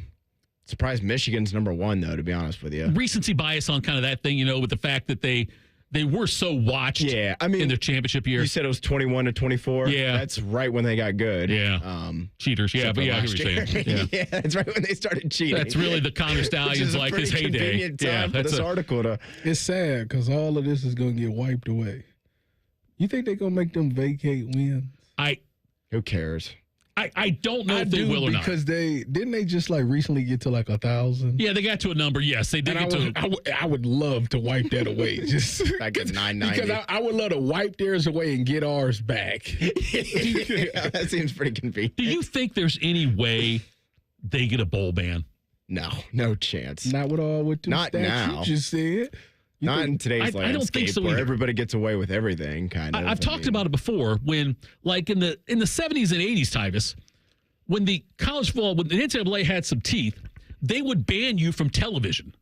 surprised Michigan's number 1, though, to be honest with you. Recency bias on kind of that thing, with the fact that they they were so watched. Yeah, I mean, in their championship year. You said it was 21-24. Yeah, that's right when they got good. Yeah, cheaters. Yeah, but yeah, I hear what you're saying. Yeah, that's right when they started cheating. That's really the Connor Stallions like his heyday. Yeah, that's this article. It's sad because all of this is going to get wiped away. You think they're going to make them vacate wins? Who cares? I don't know if they will or not. Because didn't they just like recently get to like 1,000? Yeah, they got to a number. Yes, they did get to. I would love to wipe that away. Just like at 990. Because I would love to wipe theirs away and get ours back. That seems pretty convenient. Do you think there's any way they get a bowl ban? No chance. Not with all with the Not stats now. you just said. Not in today's landscape, I don't think so where either. everybody gets away with everything, kind of. I've talked about it before when, like in the 70s and 80s, Tyvis, when the college football, when the NCAA had some teeth, they would ban you from television.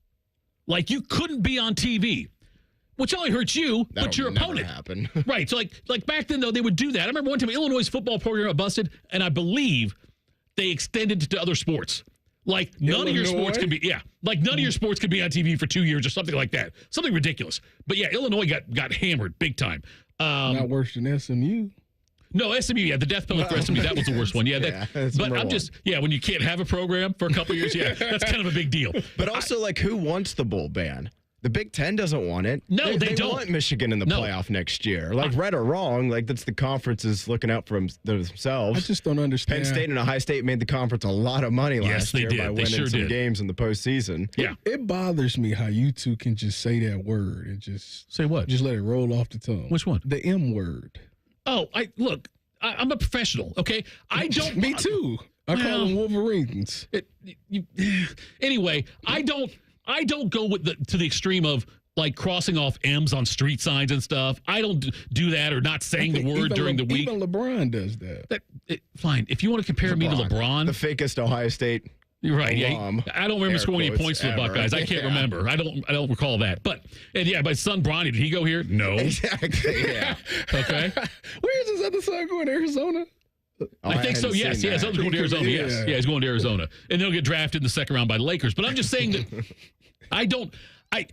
Like you couldn't be on TV, which only hurts you, but your opponent. Happen. Right. So like back then, though, they would do that. I remember one time Illinois' football program got busted, and I believe they extended it to other sports. Like none of your sports could be, none of your sports could be on TV for 2 years or something like that. Something ridiculous. But yeah, Illinois got hammered big time. Not worse than SMU. No, SMU, the death penalty for SMU, that was the worst one. Yeah, but I'm just, when you can't have a program for a couple of years, that's kind of a big deal. But also, who wants the bowl ban? The Big Ten doesn't want it. No, they don't. Want Michigan in the playoff next year. Right or wrong, that's the conferences looking out for themselves. I just don't understand. Penn State and Ohio State made the conference a lot of money last year by winning some games in the postseason. Yeah. It bothers me how you two can just say that word and just say what? Just let it roll off the tongue. Which one? The M word. Oh, I'm a professional, okay? I don't. Me too. I call them Wolverines. Anyway, I don't go to the extreme of crossing off M's on street signs and stuff. I don't do that or not saying the word during the week. Even LeBron does that. Fine. If you want to compare me to LeBron, the fakest Ohio State. You're right. Yeah, I don't remember scoring any points for the Buckeyes. I can't remember. I don't recall that. But my son Bronny, did he go here? No. Exactly. Yeah. Okay. Where is his other son going? Arizona? I think so. Yes. Yeah. His son's going to Arizona. Yes. Yeah. He's going to Arizona, and they'll get drafted in the second round by the Lakers. But I'm just saying that I don't. I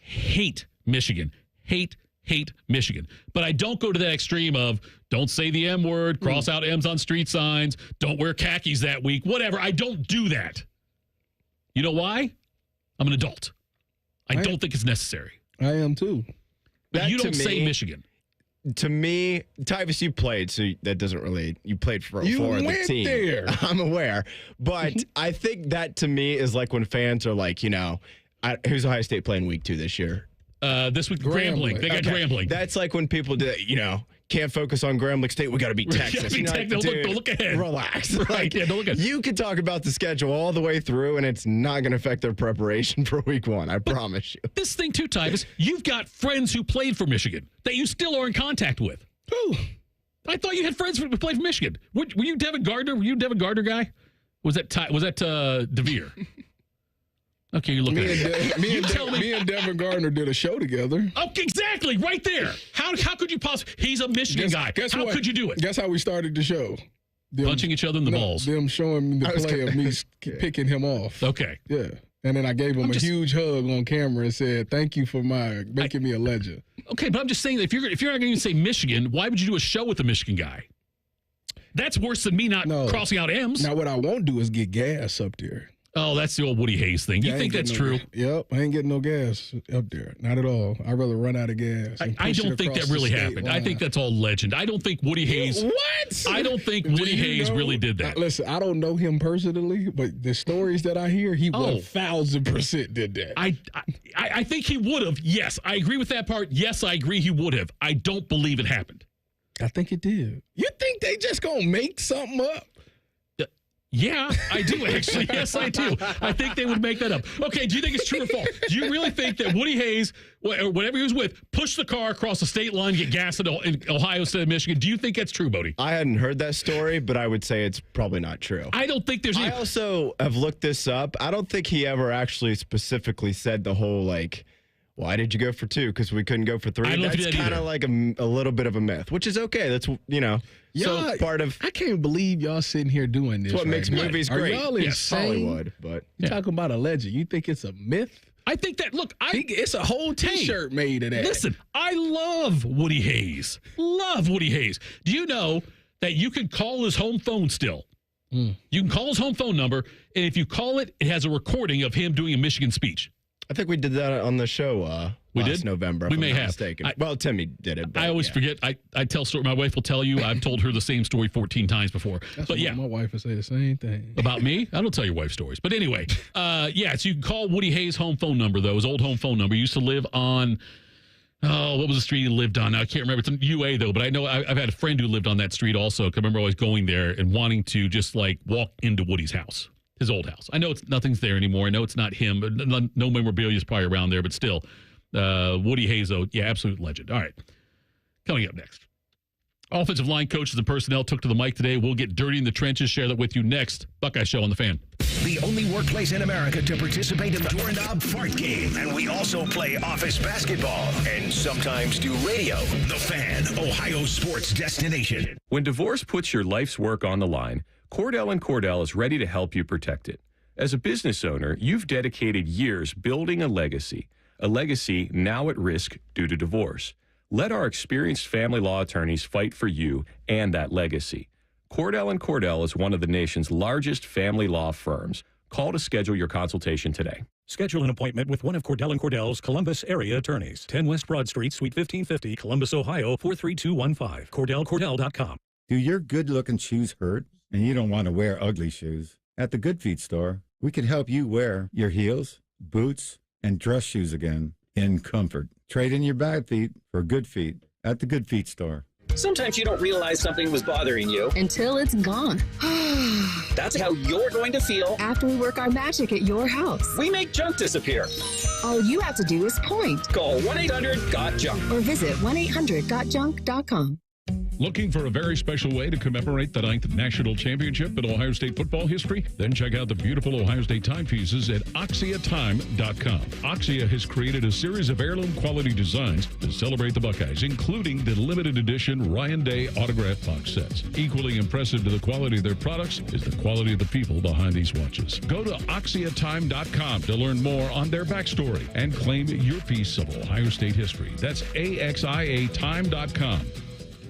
hate Michigan. Hate Michigan. But I don't go to that extreme of don't say the M word, cross out M's on street signs, don't wear khakis that week, whatever. I don't do that. You know why? I'm an adult. I don't think it's necessary. I am too. But you don't say Michigan. To me, Tyvis, you played, so that doesn't really. You played for the team. There. I'm aware. But I think that to me is like when fans are like, who's Ohio State playing week 2 this year? This week, Grambling. They got Grambling. That's like when people do, can't focus on Grambling State. We got to beat Texas. Don't look ahead. Relax. Right. Don't look ahead. You can talk about the schedule all the way through, and it's not going to affect their preparation for week 1. I promise you. This thing too, Tyvis, you've got friends who played for Michigan that you still are in contact with. Who? I thought you had friends who played for Michigan. Were you Devin Gardner? Were you a Devin Gardner guy? Was that DeVere? Okay, you're looking at me and Devin Gardner did a show together. Okay, exactly, right there. How could you possibly? He's a Michigan guy. How could you do it? Guess how we started the show? Punching each other in the balls. Them showing me the play of me picking him off. Okay. Yeah. And then I gave him a huge hug on camera and said, "Thank you for making me a legend." Okay, but I'm just saying that if you're not going to even say Michigan, why would you do a show with a Michigan guy? That's worse than me not crossing out M's. Now, what I won't do is get gas up there. Oh, that's the old Woody Hayes thing. You think that's true? Yep. I ain't getting no gas up there. Not at all. I'd rather run out of gas. I don't think that really happened. I think that's all legend. I don't think Woody Hayes. What? I don't think Woody Hayes really did that. Listen, I don't know him personally, but the stories that I hear, he 1,000% did that. I think he would have. Yes, I agree with that part. Yes, I agree he would have. I don't believe it happened. I think it did. You think they just gonna make something up? Yeah, I do, actually. Yes, I do. I think they would make that up. Okay, do you think it's true or false? Do you really think that Woody Hayes, or whatever he was with, pushed the car across the state line, get gas in Ohio instead of Michigan? Do you think that's true, Bodie? I hadn't heard that story, but I would say it's probably not true. I don't think there's... I also have looked this up. I don't think he ever actually specifically said the whole, why did you go for 2? Because we couldn't go for 3. That's kind of like a little bit of a myth, which is okay. That's, so part of... I can't believe y'all sitting here doing this. It's what makes movies great. Are y'all insane? Hollywood, but... You're talking about a legend. You think it's a myth? I think that, look, it's a whole T-shirt made of that. Listen, I love Woody Hayes. Love Woody Hayes. Do you know that you can call his home phone still? You can call his home phone number, and if you call it, it has a recording of him doing a Michigan speech. I think we did that on the show last November. We may have. Mistaken. Well, Timmy did it. I always forget. I tell story. My wife will tell you. I've told her the same story 14 times before. That's what my wife would say the same thing. About me? I don't tell your wife stories. But anyway, so you can call Woody Hayes' home phone number, though, his old home phone number. He used to live on, what was the street he lived on? Now, I can't remember. It's in UA, though, but I know I've had a friend who lived on that street also. I remember always going there and wanting to just, walk into Woody's house. His old house. I know nothing's there anymore. I know it's not him. No memorabilia is probably around there, but still, Woody Hayes, absolute legend. All right, coming up next. Offensive line coaches and personnel took to the mic today. We'll get dirty in the trenches. Share that with you next. Buckeye Show on the Fan. The only workplace in America to participate in the Doorknob Fart Game. And we also play office basketball and sometimes do radio. The Fan, Ohio sports destination. When divorce puts your life's work on the line, Cordell & Cordell is ready to help you protect it. As a business owner, you've dedicated years building a legacy now at risk due to divorce. Let our experienced family law attorneys fight for you and that legacy. Cordell & Cordell is one of the nation's largest family law firms. Call to schedule your consultation today. Schedule an appointment with one of Cordell & Cordell's Columbus area attorneys. 10 West Broad Street, Suite 1550, Columbus, Ohio, 43215. CordellCordell.com. Do your good-looking shoes hurt and you don't want to wear ugly shoes? At the Good Feet store, we can help you wear your heels, boots, and dress shoes again in comfort. Trade in your bad feet for good feet at the Good Feet store. Sometimes you don't realize something was bothering you until it's gone. That's how you're going to feel after we work our magic at your house. We make junk disappear. All you have to do is point. Call 1-800-GOT-JUNK or visit 1-800-GOT-JUNK.com. Looking for a very special way to commemorate the 9th National Championship in Ohio State football history? Then check out the beautiful Ohio State timepieces at OxiaTime.com. Oxia has created a series of heirloom quality designs to celebrate the Buckeyes, including the limited edition Ryan Day autograph box sets. Equally impressive to the quality of their products is the quality of the people behind these watches. Go to OxiaTime.com to learn more on their backstory and claim your piece of Ohio State history. That's AXIATime.com.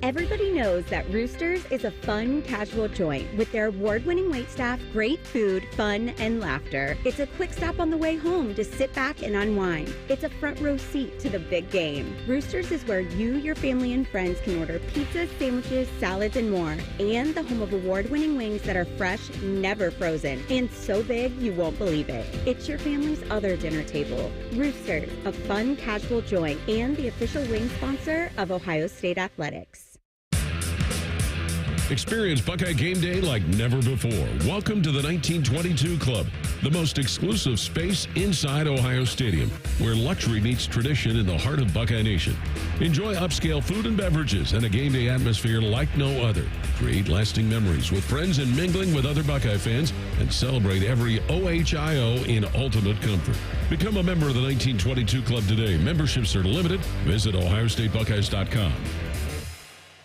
Everybody knows that Roosters is a fun, casual joint with their award-winning waitstaff, great food, fun, and laughter. It's a quick stop on the way home to sit back and unwind. It's a front row seat to the big game. Roosters is where you, your family, and friends can order pizzas, sandwiches, salads, and more. And the home of award-winning wings that are fresh, never frozen, and so big you won't believe it. It's your family's other dinner table. Roosters, a fun, casual joint, and the official wing sponsor of Ohio State Athletics. Experience Buckeye game day like never before. Welcome to the 1922 Club, the most exclusive space inside Ohio Stadium, where luxury meets tradition in the heart of Buckeye Nation. Enjoy upscale food and beverages and a game day atmosphere like no other. Create lasting memories with friends and mingling with other Buckeye fans, and celebrate every OHIO in ultimate comfort. Become a member of the 1922 Club today. Memberships are limited. Visit OhioStateBuckeyes.com.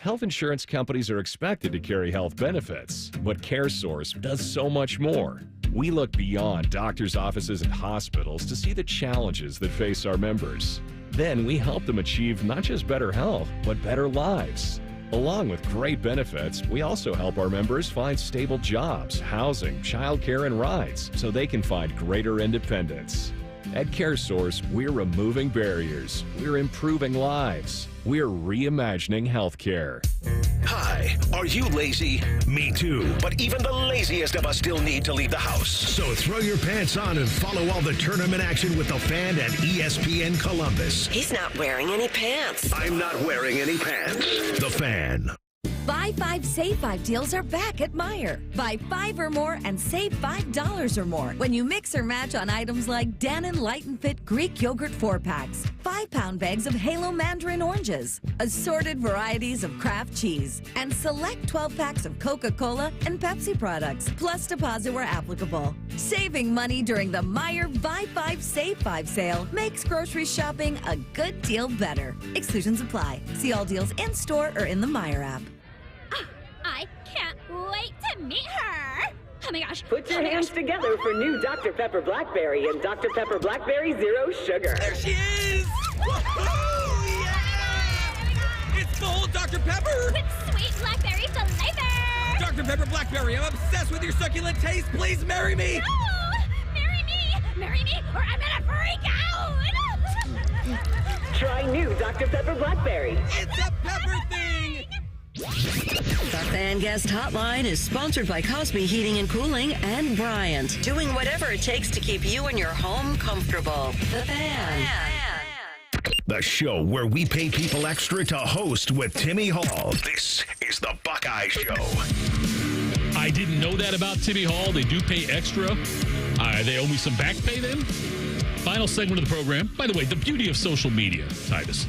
Health insurance companies are expected to carry health benefits, but CareSource does so much more. We look beyond doctors' offices and hospitals to see the challenges that face our members. Then we help them achieve not just better health, but better lives. Along with great benefits, we also help our members find stable jobs, housing, childcare, and rides so they can find greater independence. At CareSource, we're removing barriers, we're improving lives, we're reimagining healthcare. Hi, are you lazy? Me too. But even the laziest of us still need to leave the house. So throw your pants on and follow all the tournament action with the Fan and ESPN Columbus. He's not wearing any pants. I'm not wearing any pants. The Fan. Buy 5, save 5 deals are back at Meijer. Buy 5 or more and save $5 or more when you mix or match on items like Dannon Light and Fit Greek Yogurt 4-packs, 5-pound bags of Halo Mandarin oranges, assorted varieties of Kraft cheese, and select 12-packs of Coca-Cola and Pepsi products, plus deposit where applicable. Saving money during the Meijer Buy 5, Save 5 sale makes grocery shopping a good deal better. Exclusions apply. See all deals in-store or in the Meijer app. I can't wait to meet her. Oh my gosh. Put your hands together for new Dr. Pepper Blackberry and Dr. Pepper Blackberry Zero Sugar. There she is! Woohoo! Yeah! It's full Dr. Pepper! With sweet blackberry flavor! Dr. Pepper Blackberry, I'm obsessed with your succulent taste. Please marry me! No! Marry me! Marry me, or I'm gonna freak out! Try new Dr. Pepper Blackberry. It's a pepper thing! The Fan Guest Hotline is sponsored by Cosby Heating and Cooling and Bryant, doing whatever it takes to keep you and your home comfortable. The Fan. The show where we pay people extra to host with Timmy Hall. This is the Buckeye Show. I didn't know that about Timmy Hall. They do pay extra. They owe me some back pay then. Final segment of the program. By the way, the beauty of social media, Titus.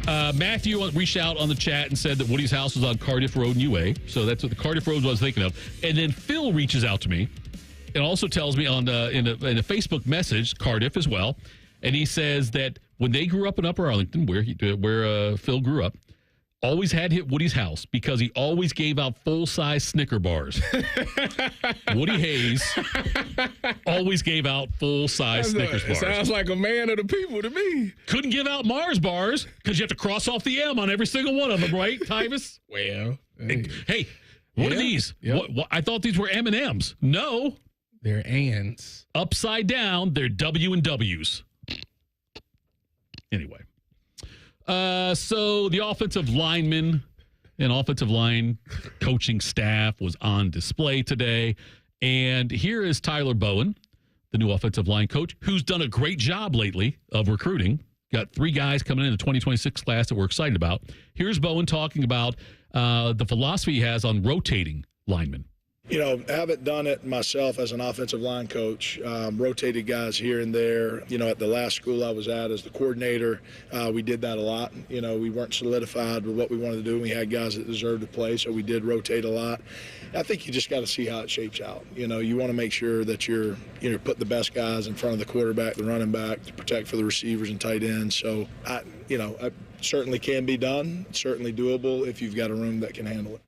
Matthew reached out on the chat and said that Woody's house was on Cardiff Road in UA. So that's what the Cardiff Road was I was thinking of. And then Phil reaches out to me and also tells me in a Facebook message, Cardiff as well. And he says that when they grew up in Upper Arlington, where Phil grew up, always had hit Woody's house because he always gave out full-size Snicker bars. Woody Hayes always gave out full-size Snickers bars. Sounds like a man of the people to me. Couldn't give out Mars bars because you have to cross off the M on every single one of them, right, Tyvis? Well, hey, what are these? Yep. What, I thought these were M&Ms. No. They're ands. Upside down, they're W and W's. Anyway. So the offensive linemen and offensive line coaching staff was on display today. And here is Tyler Bowen, the new offensive line coach, who's done a great job lately of recruiting. Got 3 guys coming in the 2026 class that we're excited about. Here's Bowen talking about the philosophy he has on rotating linemen. You know, haven't done it myself as an offensive line coach, rotated guys here and there. You know, at the last school I was at as the coordinator, we did that a lot. You know, we weren't solidified with what we wanted to do. We had guys that deserved to play, so we did rotate a lot. I think you just got to see how it shapes out. You know, you want to make sure that you're put the best guys in front of the quarterback, the running back, to protect for the receivers and tight ends. So, I certainly can be done, certainly doable if you've got a room that can handle it.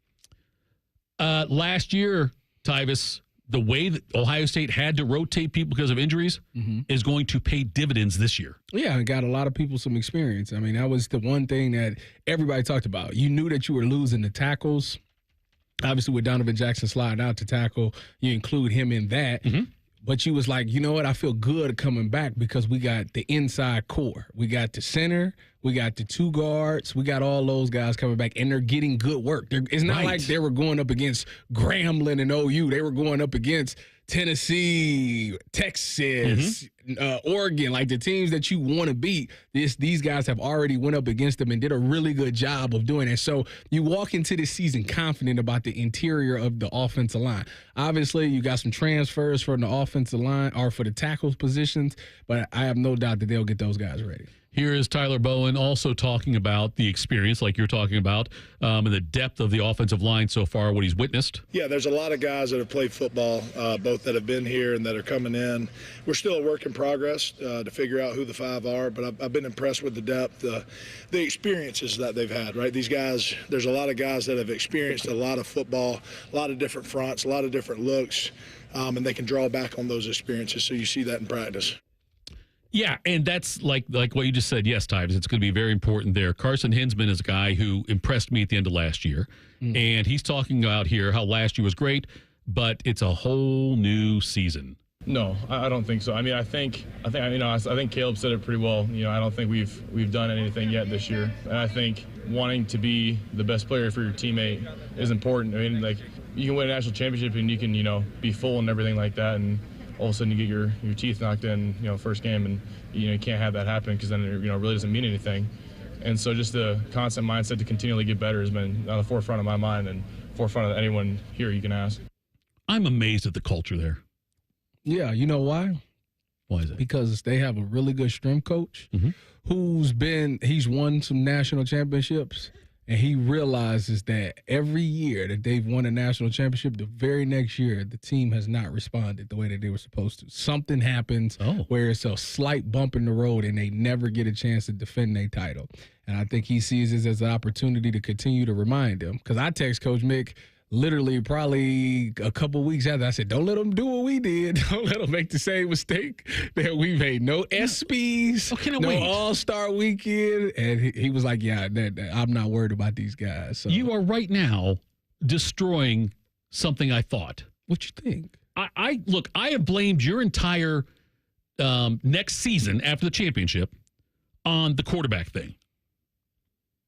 Last year, Tyvis, the way that Ohio State had to rotate people because of injuries is going to pay dividends this year. Yeah, and got a lot of people some experience. I mean, that was the one thing that everybody talked about. You knew that you were losing the tackles. Obviously, with Donovan Jackson sliding out to tackle, you include him in that. But you was like, you know what? I feel good coming back because we got the inside core. We got the center. We got the 2 guards. We got all those guys coming back, and they're getting good work. It's not like they were going up against Grambling and OU. They were going up against Tennessee, Texas, Oregon, like the teams that you want to beat. These guys have already went up against them and did a really good job of doing it. So you walk into this season confident about the interior of the offensive line. Obviously, you got some transfers from the offensive line or for the tackles positions, but I have no doubt that they'll get those guys ready. Here is Tyler Bowen also talking about the experience, like you're talking about, and the depth of the offensive line so far, what he's witnessed. Yeah, there's a lot of guys that have played football, both that have been here and that are coming in. We're still a work in progress to figure out who the 5 are, but I've been impressed with the depth, the experiences that they've had, right? These guys, there's a lot of guys that have experienced a lot of football, a lot of different fronts, a lot of different looks, and they can draw back on those experiences, so you see that in practice. Yeah, and that's like what you just said. Yes, Tyves, it's going to be very important there. Carson Hinsman is a guy who impressed me at the end of last year, and he's talking about here how last year was great, but it's a whole new season. No, I don't think so. I mean, I think Caleb said it pretty well. You know, I don't think we've done anything yet this year, and I think wanting to be the best player for your teammate is important. I mean, like you can win a national championship and you can be full and everything like that, and all of a sudden you get your teeth knocked in, first game, and you can't have that happen because then it really doesn't mean anything. And so just the constant mindset to continually get better has been on the forefront of my mind and forefront of anyone here you can ask. I'm amazed at the culture there. Yeah, you know why? Why is it? Because they have a really good strength coach he's won some national championships. And he realizes that every year that they've won a national championship, the very next year, the team has not responded the way that they were supposed to. Something happens where it's a slight bump in the road and they never get a chance to defend their title. And I think he sees this as an opportunity to continue to remind them. Because I text Coach Mick literally probably a couple weeks after, I said, don't let them do what we did. Don't let them make the same mistake that we made. No ESPYs, no All-Star Weekend. And he was like, yeah, I'm not worried about these guys. So. You are right now destroying something I thought. What you think? Look, I have blamed your entire next season after the championship on the quarterback thing.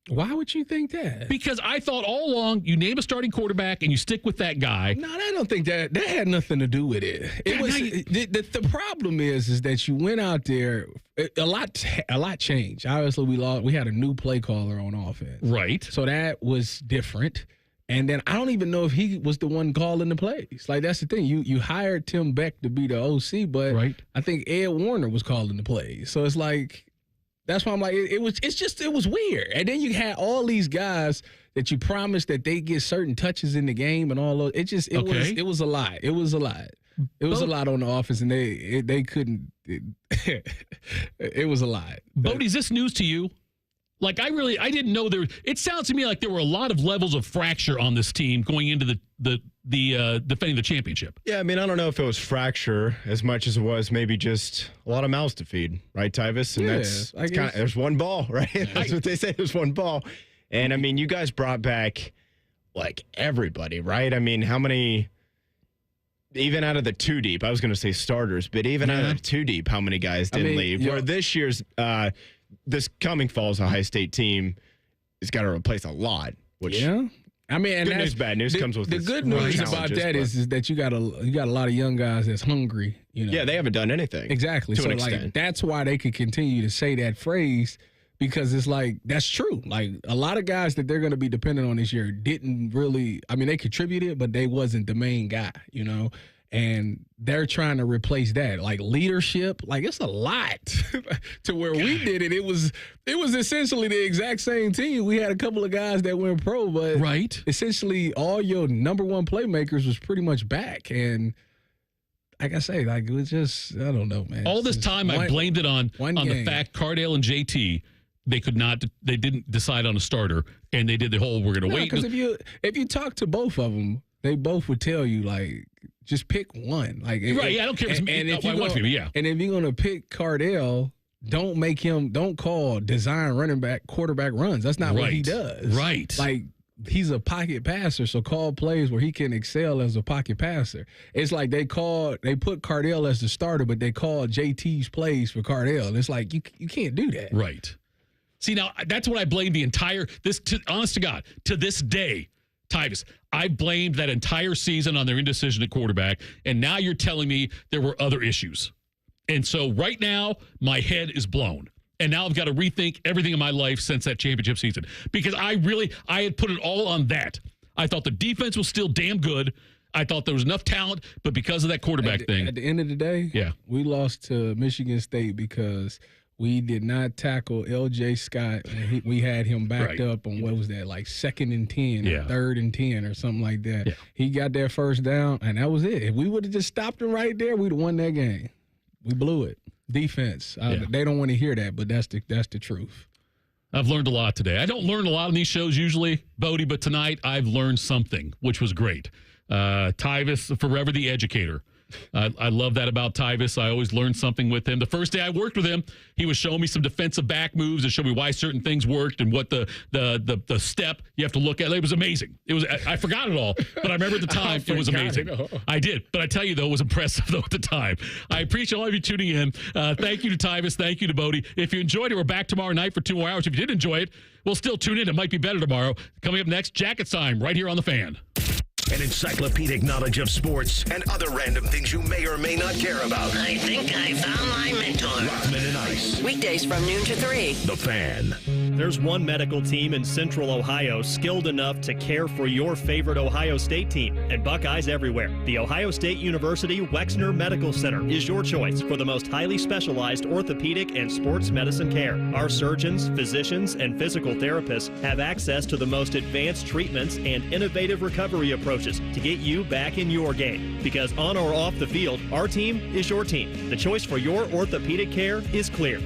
Why would you think that? Because I thought all along you name a starting quarterback and you stick with that guy. No, I don't think that had nothing to do with it. The problem is that you went out there. A lot changed. Obviously, we had a new play caller on offense, right? So that was different. And then I don't even know if he was the one calling the plays. Like, that's the thing. You hired Tim Beck to be the OC, but I think Ed Warner was calling the plays. So it's like, that's why I'm like, it was weird. And then you had all these guys that you promised that they get certain touches in the game and all those. It was a lot. It was a lot. It was a lot on the offense, and they couldn't. It was a lot. Bodie, is this news to you? Like, I didn't know there. It sounds to me like there were a lot of levels of fracture on this team going into the defending the championship. Yeah, I mean, I don't know if it was fracture as much as it was maybe just a lot of mouths to feed, right, Tyvis? And that's kind of, there's one ball, right? That's what they say. There's one ball, and I mean, you guys brought back like everybody, right? I mean, how many? Even out of the two deep, I was going to say starters, but even out of the two deep, how many guys didn't leave? Where this year's. This coming fall's Ohio State team has got to replace a lot. Which I mean, and good news, bad news comes with the good news about that is that you got a lot of young guys that's hungry. You know, they haven't done anything exactly. To so an like extent. That's why they could continue to say that phrase, because it's like that's true. Like a lot of guys that they're going to be dependent on this year didn't really. I mean, they contributed, but they wasn't the main guy. You know. And they're trying to replace that, like leadership. Like it's a lot to where we did it. It was essentially the exact same team. We had a couple of guys that went pro, but essentially all your number one playmakers was pretty much back. And like I say, like it was just I don't know, man. All this time I blamed it on the fact Cardale and JT. They didn't decide on a starter, and they did the whole we're going to wait. Because if you talk to both of them, they both would tell you like. Just pick one. Like right, I don't care if it's And if you're gonna pick Cardale, don't call design quarterback runs. That's not what he does. Right. Like he's a pocket passer, so call plays where he can excel as a pocket passer. It's like they put Cardale as the starter, but they call JT's plays for Cardale. And it's like you can't do that. Right. See, now that's what I blame the entire honest to God, to this day. Tyvis, I blamed that entire season on their indecision at quarterback, and now you're telling me there were other issues. And so right now, my head is blown. And now I've got to rethink everything in my life since that championship season. Because I had put it all on that. I thought the defense was still damn good. I thought there was enough talent, but because of that quarterback thing. At the end of the day, we lost to Michigan State because we did not tackle L.J. Scott. And we had him backed up on, what was that, like 2nd and 10 or 3rd and 10 or something like that. Yeah. He got that first down, and that was it. If we would have just stopped him right there, we'd have won that game. We blew it. Defense. They don't want to hear that, but that's the truth. I've learned a lot today. I don't learn a lot on these shows usually, Bodie, but tonight I've learned something, which was great. Tyvis, forever the educator. I love that about Tyvis. I always learn something with him. The first day I worked with him, he was showing me some defensive back moves and showing me why certain things worked and what the step you have to look at. It was amazing. I forgot it all, but I remember at the time it was amazing. I did, but I tell you though, it was impressive though at the time. I appreciate all of you tuning in. Thank you to Tyvis. Thank you to Bodie. If you enjoyed it, we're back tomorrow night for 2 more hours. If you did enjoy it, we'll still tune in. It might be better tomorrow. Coming up next, Jackets Time right here on The Fan. An encyclopedic knowledge of sports and other random things you may or may not care about. I think I found my mentor. Rothman and Ice. Weekdays from noon to 3. The Fan. There's one medical team in Central Ohio skilled enough to care for your favorite Ohio State team, and Buckeyes everywhere. The Ohio State University Wexner Medical Center is your choice for the most highly specialized orthopedic and sports medicine care. Our surgeons, physicians, and physical therapists have access to the most advanced treatments and innovative recovery approaches to get you back in your game. Because on or off the field, our team is your team. The choice for your orthopedic care is clear.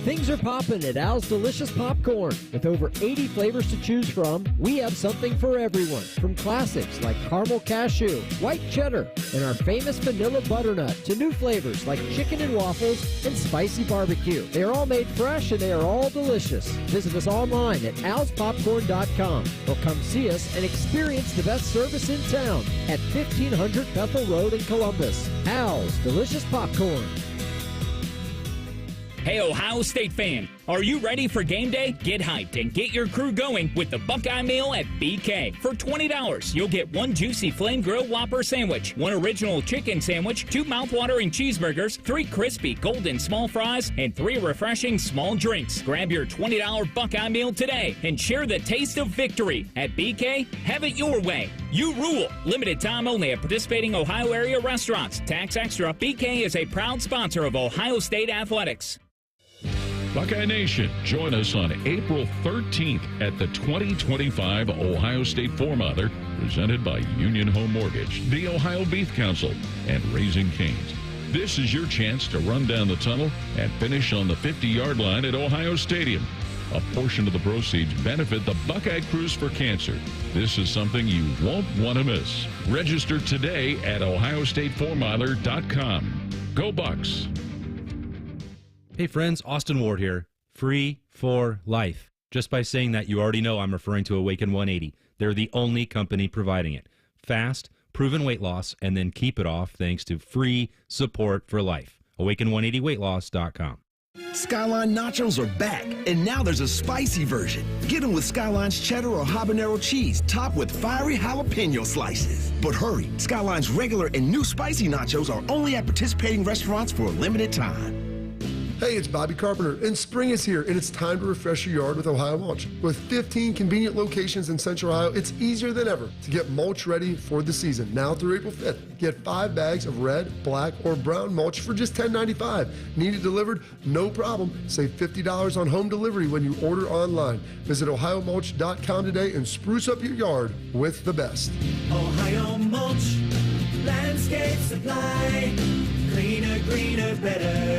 Things are popping at Al's Delicious Popcorn. With over 80 flavors to choose from, we have something for everyone. From classics like caramel cashew, white cheddar, and our famous vanilla butternut to new flavors like chicken and waffles and spicy barbecue. They are all made fresh and they are all delicious. Visit us online at alspopcorn.com or come see us and experience the best service in town at 1500 Bethel Road in Columbus. Al's Delicious Popcorn. Hey, Ohio State fan, are you ready for game day? Get hyped and get your crew going with the Buckeye Meal at BK. For $20, you'll get one juicy flame grilled Whopper sandwich, one original chicken sandwich, 2 mouthwatering cheeseburgers, 3 crispy golden small fries, and 3 refreshing small drinks. Grab your $20 Buckeye Meal today and share the taste of victory. At BK, have it your way. You rule. Limited time only at participating Ohio area restaurants. Tax extra. BK is a proud sponsor of Ohio State Athletics. Buckeye Nation, join us on April 13th at the 2025 Ohio State Four-Mother, presented by Union Home Mortgage, the Ohio Beef Council, and Raising Cane's. This is your chance to run down the tunnel and finish on the 50-yard line at Ohio Stadium. A portion of the proceeds benefit the Buckeye Cruise for Cancer. This is something you won't want to miss. Register today at ohiostatefourmiler.com. Go Bucks! Hey friends, Austin Ward here. Free for life. Just by saying that, you already know I'm referring to Awaken 180. They're the only company providing it. Fast, proven weight loss, and then keep it off thanks to free support for life. Awaken180weightloss.com. Skyline nachos are back, and now there's a spicy version. Get them with Skyline's cheddar or habanero cheese, topped with fiery jalapeno slices. But hurry, Skyline's regular and new spicy nachos are only at participating restaurants for a limited time. Hey, it's Bobby Carpenter, and spring is here, and it's time to refresh your yard with Ohio Mulch. With 15 convenient locations in Central Ohio, it's easier than ever to get mulch ready for the season. Now through April 5th, get 5 bags of red, black, or brown mulch for just $10.95. Need it delivered? No problem. Save $50 on home delivery when you order online. Visit OhioMulch.com today and spruce up your yard with the best. Ohio Mulch, landscape supply, cleaner, greener, better.